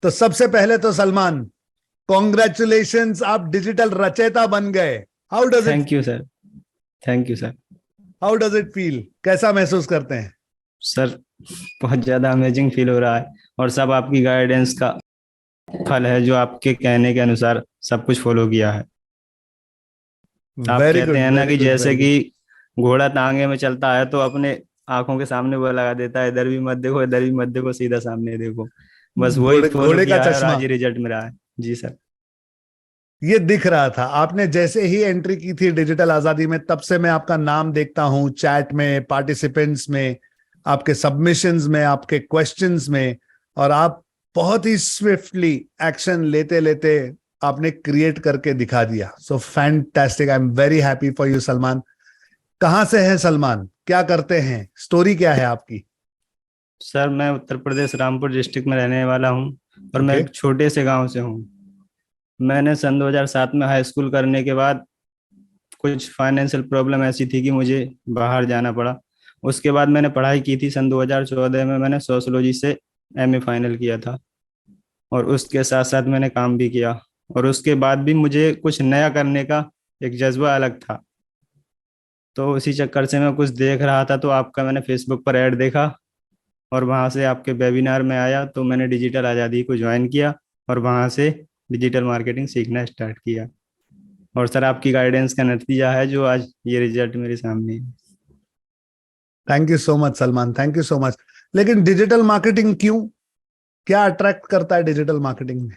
तो सबसे पहले तो सलमान, कॉन्ग्रेचुलेशंस, आप डिजिटल रचयिता बन गए। How does it thank you sir. Thank you sir. How does it feel, कैसा महसूस करते हैं? सर बहुत ज़्यादा अमेजिंग फील हो रहा है, और सब आपकी गाइडेंस का फल है, जो आपके कहने के अनुसार सब कुछ फॉलो किया है। आप वेरी कहते गुड, हैं ना वेरी कि गुड, जैसे वेरी गुड। कि घोड़ा तांगे में चलता है तो अपने आंखों के सामने वो लगा देता है, इधर भी मत देखो, इधर भी मत देखो, सीधा सामने देखो। बस वही घोड़े फॉलो घोड़े का किया है और चश्मा। आज ही रिजल्ट मिला है। जी सर। ये दिख रहा था आपने जैसे ही एंट्री की थी डिजिटल आजादी में, तब से मैं आपका नाम देखता हूं चैट में, पार्टिसिपेंट्स में, आपके सबमिशंस में, आपके क्वेश्चंस में। और आप बहुत ही स्विफ्टली एक्शन लेते लेते आपने क्रिएट करके दिखा दिया। सो fantastic, I am very happy for you Salman. कहां से हैं सलमान, क्या करते हैं, स्टोरी क्या है आपकी? सर मैं उत्तर प्रदेश रामपुर डिस्ट्रिक्ट में रहने वाला हूँ, और मैं ओके। एक छोटे से गांव से हूँ। मैंने सन 2007 में हाई स्कूल करने के बाद कुछ फाइनेंशियल प्रॉब्लम ऐसी थी कि मुझे बाहर जाना पड़ा। उसके बाद मैंने पढ़ाई की थी। सन 2014 में मैंने सोशोलॉजी से एमए फाइनल किया था, और उसके साथ साथ मैंने काम भी किया। और उसके बाद भी मुझे कुछ नया करने का एक जज्बा अलग था। तो उसी चक्कर से मैं कुछ देख रहा था, तो आपका मैंने फेसबुक पर ऐड देखा, और वहाँ से आपके वेबिनार में आया, तो मैंने डिजिटल आज़ादी को ज्वाइन किया, और वहाँ से डिजिटल मार्केटिंग सीखना स्टार्ट किया। और सर आपकी गाइडेंस का नतीजा है जो आज ये रिजल्ट मेरे सामने है। Thank you so much Salman, thank you so much. लेकिन डिजिटल मार्केटिंग क्यों, क्या अट्रैक्ट करता है डिजिटल मार्केटिंग में?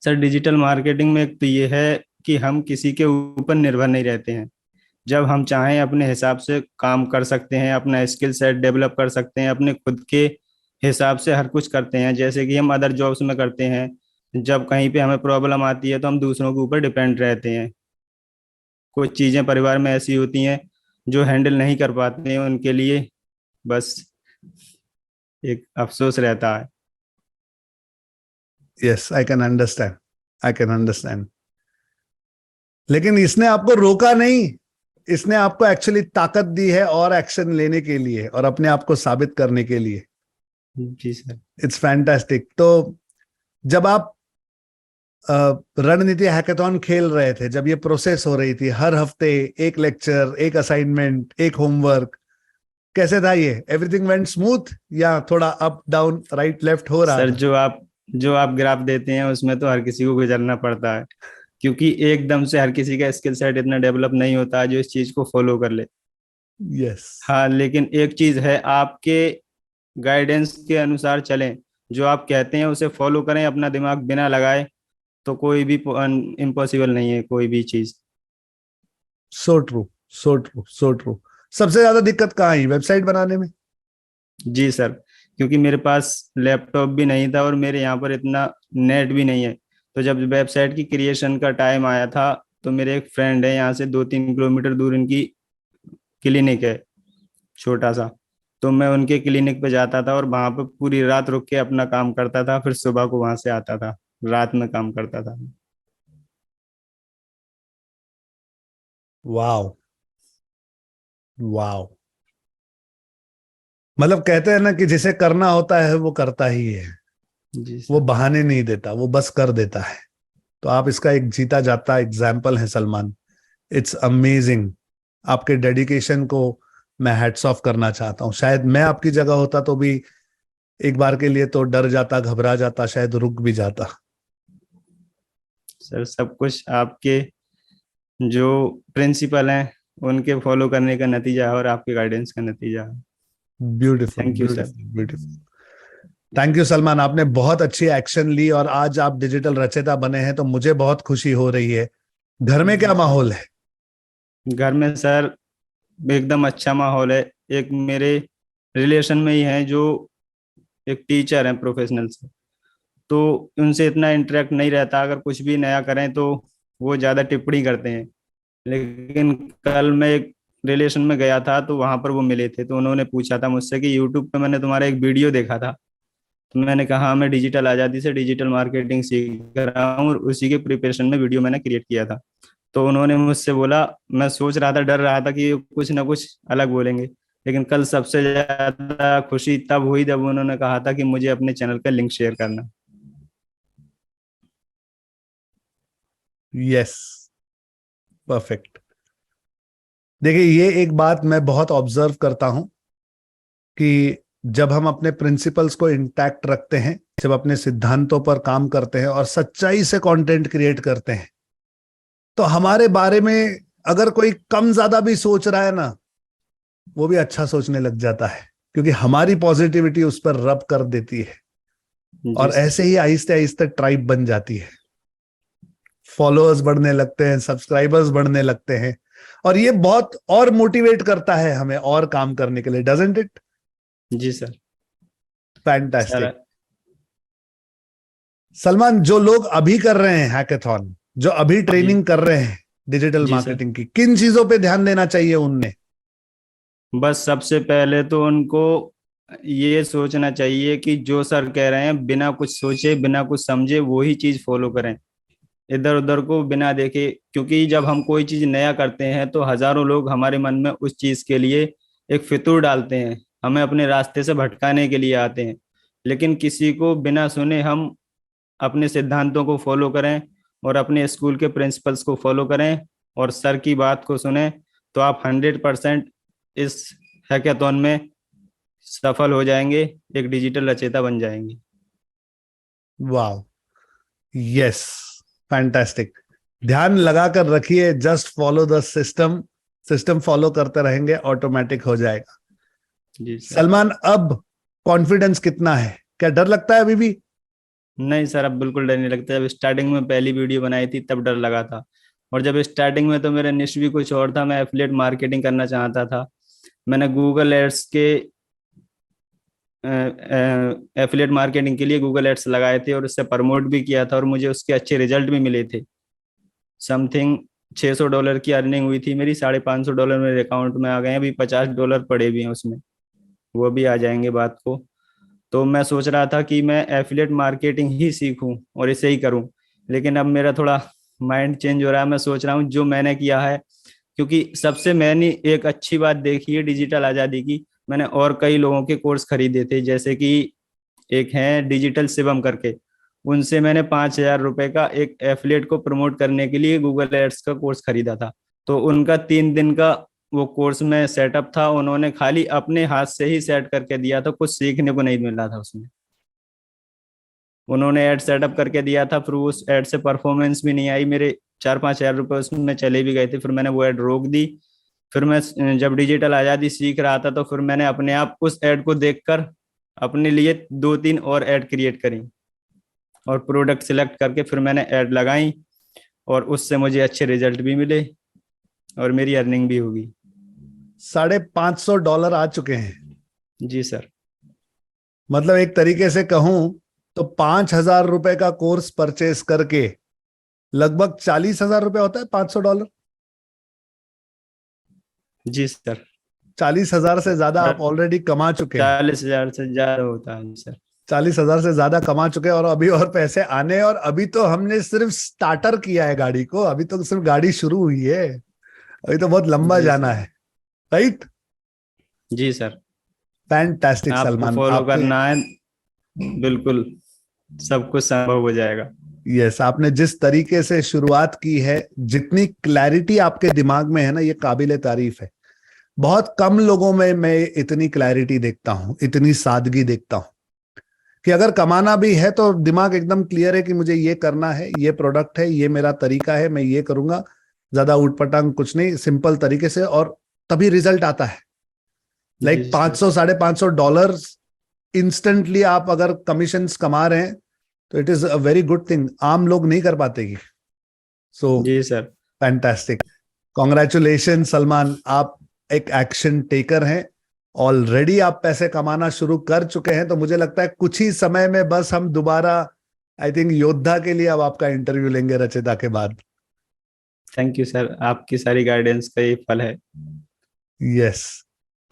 सर डिजिटल मार्केटिंग में एक तो ये है कि हम किसी के ऊपर निर्भर नहीं रहते हैं। जब हम चाहें अपने हिसाब से काम कर सकते हैं, अपना स्किल सेट डेवलप कर सकते हैं, अपने खुद के हिसाब से हर कुछ करते हैं, जैसे कि हम अदर जॉब्स में करते हैं। जब कहीं पे हमें प्रॉब्लम आती है तो हम दूसरों के ऊपर डिपेंड रहते हैं। कुछ चीज़ें परिवार में ऐसी होती हैं जो हैंडल नहीं कर पाते हैं, उनके लिए बस एक अफसोस रहता है। Yes, I can understand, I can understand. लेकिन इसने आपको रोका नहीं, इसने आपको एक्चुअली ताकत दी है और एक्शन लेने के लिए और अपने आप को साबित करने के लिए। जी सर। It's fantastic. तो जब आप रणनीति हैकेथॉन खेल रहे थे, जब ये प्रोसेस हो रही थी, हर हफ्ते एक लेक्चर, एक असाइनमेंट, एक होमवर्क, कैसे था ये? एवरीथिंग वेंट स्मूथ या थोड़ा अप डाउन राइट लेफ्ट हो रहा सर था? जो आप ग्राफ देते हैं उसमें तो हर किसी को गुजरना पड़ता है, क्योंकि एकदम से हर किसी का स्किल सेट इतना डेवलप नहीं होता है जो इस चीज को फॉलो कर ले। यस। हाँ, लेकिन एक चीज है, आपके गाइडेंस के अनुसार चलें, जो आप कहते हैं उसे फॉलो करें, अपना दिमाग बिना लगाए, तो कोई भी इम्पॉसिबल नहीं है कोई भी चीज। So true, so true, so true. सबसे ज्यादा दिक्कत कहाँ आई, वेबसाइट बनाने में? जी सर, क्योंकि मेरे पास लैपटॉप भी नहीं था और मेरे यहाँ पर इतना नेट भी नहीं है। तो जब वेबसाइट की क्रिएशन का टाइम आया था, तो मेरे एक फ्रेंड है यहाँ से 2-3 किलोमीटर दूर, इनकी क्लिनिक है छोटा सा। तो मैं उनके क्लिनिक पे जाता था और वहां पे पूरी रात रुक के अपना काम करता था, फिर सुबह को वहां से आता था, रात में काम करता था। Wow, wow. मतलब कहते हैं ना कि जिसे करना होता है वो करता ही है, जी वो सर। बहाने नहीं देता, वो बस कर देता है। तो आप इसका एक जीता जाता एग्जाम्पल है सलमान। It's amazing. आपके डेडिकेशन को मैं हैट्स ऑफ करना चाहता हूँ। शायद मैं आपकी जगह होता तो भी एक बार के लिए तो डर जाता, घबरा जाता, शायद रुक भी जाता। सर सब कुछ आपके जो प्रिंसिपल हैं उनके फॉलो करने का नतीजा है, और आपके गाइडेंस का नतीजा है। Beautiful, thank you sir. Beautiful, beautiful. Thank you Salman, आपने बहुत अच्छी एक्शन ली और आज आप डिजिटल रचयिता बने हैं, तो मुझे बहुत खुशी हो रही है। घर में जी क्या सर। माहौल है? घर में सर एकदम अच्छा माहौल है। एक मेरे रिलेशन में ही है जो एक टीचर है प्रोफेशनल से, तो उनसे इतना इंटरेक्ट नहीं रहता। अगर कुछ भी नया करें तो वो ज़्यादा टिप्पणी करते हैं। लेकिन कल मैं एक रिलेशन में गया था, तो वहां पर वो मिले थे, तो उन्होंने पूछा था मुझसे कि यूट्यूब पे मैंने तुम्हारा एक वीडियो देखा था। तो मैंने कहा हाँ, मैं डिजिटल आज़ादी से डिजिटल मार्केटिंग सीख रहा हूँ, और उसी के प्रिपरेशन में वीडियो मैंने क्रिएट किया था। तो उन्होंने मुझसे बोला, मैं सोच रहा था, डर रहा था कि ये कुछ ना कुछ अलग बोलेंगे, लेकिन कल सबसे ज्यादा खुशी तब हुई जब उन्होंने कहा था कि मुझे अपने चैनल का लिंक शेयर करना। Yes, perfect. देखिए, ये एक बात मैं बहुत ऑब्जर्व करता हूं कि जब हम अपने प्रिंसिपल्स को इंटैक्ट रखते हैं, जब अपने सिद्धांतों पर काम करते हैं और सच्चाई से कंटेंट क्रिएट करते हैं, तो हमारे बारे में अगर कोई कम ज्यादा भी सोच रहा है ना, वो भी अच्छा सोचने लग जाता है, क्योंकि हमारी पॉजिटिविटी उस पर रब कर देती है। जी और सर। ऐसे ही आहिस्ते आहिस्ते ट्राइब बन जाती है, फॉलोअर्स बढ़ने लगते हैं, सब्सक्राइबर्स बढ़ने लगते हैं, और ये बहुत और मोटिवेट करता है हमें और काम करने के लिए, डजंट इट? जी सर। सर। फैंटास्टिक। सलमान, जो लोग अभी कर रहे हैं हैकाथॉन, जो अभी जी। ट्रेनिंग कर रहे हैं डिजिटल जी सर। मार्केटिंग की, किन चीजों पे ध्यान देना चाहिए उनने? बस सबसे पहले तो उनको ये सोचना चाहिए कि जो सर कह रहे हैं बिना कुछ सोचे बिना कुछ समझे वो ही चीज फॉलो करें, इधर उधर को बिना देखे। क्योंकि जब हम कोई चीज नया करते हैं तो हजारों लोग हमारे मन में उस चीज के लिए एक फितूर डालते हैं, हमें अपने रास्ते से भटकाने के लिए आते हैं। लेकिन किसी को बिना सुने हम अपने सिद्धांतों को फॉलो करें और अपने स्कूल के प्रिंसिपल्स को फॉलो करें और सर की बात को सुने, तो आप 100% इस हैकाथॉन में सफल हो जाएंगे, एक डिजिटल रचयिता बन जाएंगे। वाह, यस, फैंटास्टिक। ध्यान लगा कर रखिए, just follow the system, system follow करते रहेंगे, ऑटोमेटिक हो जाएगा। जी सर। सलमान, अब कॉन्फिडेंस कितना है? क्या डर लगता है अभी भी? नहीं सर, अब बिल्कुल डर नहीं लगता। जब स्टार्टिंग में पहली वीडियो बनाई थी तब डर लगा था। और जब स्टार्टिंग में तो मेरा निश भी कुछ और था, मैं एफिलिएट मार्केटिंग करना चाहता था। मैंने गूगल एड्स के एफिलिएट मार्केटिंग के लिए गूगल एड्स लगाए थे और उससे प्रमोट भी किया था और मुझे उसके अच्छे रिजल्ट भी मिले थे। समथिंग $600 की अर्निंग हुई थी मेरी, $550 मेरे अकाउंट में आ गए हैं, अभी $50 पड़े भी हैं उसमें, वो भी आ जाएंगे बात को। तो मैं सोच रहा था कि मैं एफिलिएट मार्केटिंग ही सीखूं और इसे ही करूं। लेकिन अब मेरा थोड़ा माइंड चेंज हो रहा है, मैं सोच रहा हूं जो मैंने किया है, क्योंकि सबसे मैंने एक अच्छी बात देखी है डिजिटल आज़ादी की, मैंने और कई लोगों के कोर्स खरीदे थे, जैसे कि एक हैं डिजिटल शिवम करके, उनसे मैंने $5,000 का एक एफिलिएट को प्रमोट करने के लिए गूगल एड्स का कोर्स खरीदा था। तो उनका 3 दिन का वो कोर्स में सेटअप था, उन्होंने खाली अपने हाथ से ही सेट करके दिया था, कुछ सीखने को नहीं मिला था उसमें। उन्होंने ऐड सेटअप करके दिया था, फिर उस ऐड से परफॉर्मेंस भी नहीं आई, मेरे 4-5 हज़ार रुपये उसमें चले भी गए थे, फिर मैंने वो ऐड रोक दी। फिर मैं जब डिजिटल आज़ादी सीख रहा था तो फिर मैंने अपने आप उस ऐड को देखकर अपने लिए 2-3 और ऐड क्रिएट करी और प्रोडक्ट सिलेक्ट करके फिर मैंने ऐड लगाई, और उससे मुझे अच्छे रिजल्ट भी मिले और मेरी अर्निंग भी होगी। $550 आ चुके हैं। जी सर। मतलब एक तरीके से कहूं तो $5,000 का कोर्स परचेस करके लगभग $40,000 होता है, $500। जी सर। 40,000 से ज्यादा आप ऑलरेडी कमा चुके हैं। 40,000 से ज्यादा होता है सर। 40,000 से ज्यादा कमा चुके हैं, और अभी और पैसे आने हैं। और अभी तो हमने सिर्फ स्टार्टर किया है गाड़ी को, अभी तो सिर्फ गाड़ी शुरू हुई है, अभी तो बहुत लंबा जी जाना सर। है। राइट? जी सर। फैंटास्टिक आपको सलमान, फॉलो आपके, करना है, बिल्कुल सब कुछ संभव हो जाएगा। यस, आपने जिस तरीके से शुरुआत की है, जितनी क्लैरिटी आपके दिमाग में है ना, ये काबिले तारीफ है। बहुत कम लोगों में मैं इतनी क्लैरिटी देखता हूं, इतनी सादगी देखता हूं, कि अगर कमाना भी है तो दिमाग एकदम क्लियर है कि मुझे ये करना है, ये प्रोडक्ट है, ये मेरा तरीका है, मैं ये करूंगा। ज्यादा उटपटांग कुछ नहीं, सिंपल तरीके से, और तभी रिजल्ट आता है। जी लाइक सर। 500 $550 इंस्टेंटली आप अगर कमीशन कमा रहे हैं, तो it is a very good thing, आम लोग नहीं कर पाते। सो जी सर। फैंटास्टिक, कॉन्ग्रेचुलेशन सलमान, आप एक एक्शन टेकर हैं। ऑलरेडी आप पैसे कमाना शुरू कर चुके हैं, तो मुझे लगता है कुछ ही समय में बस हम दोबारा, आई थिंक, योद्धा के लिए अब आपका इंटरव्यू लेंगे रचिता के बाद। थैंक यू सर, आपकी सारी गाइडेंस का ये फल है। यस,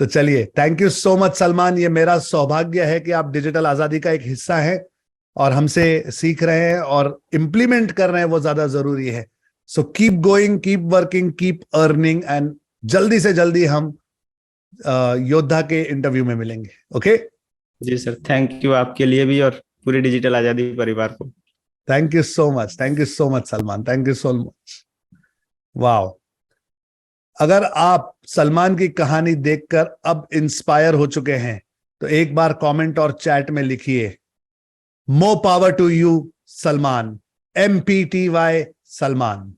तो चलिए, thank you so much Salman, ये मेरा सौभाग्य है कि आप डिजिटल आजादी का एक हिस्सा हैं और हमसे सीख रहे हैं और इम्प्लीमेंट कर रहे हैं, वो ज्यादा जरूरी है। So keep going, keep working, keep earning, and जल्दी से जल्दी हम योद्धा के इंटरव्यू में मिलेंगे। ओके? जी सर, थैंक यू आपके लिए भी और पूरी डिजिटल आज़ादी परिवार को। Thank you so much, thank you so much Salman, thank you so much. वाह, अगर आप सलमान की कहानी देखकर अब इंस्पायर हो चुके हैं तो एक बार कमेंट और चैट में लिखिए, more power to you Salman, MPTY Salman.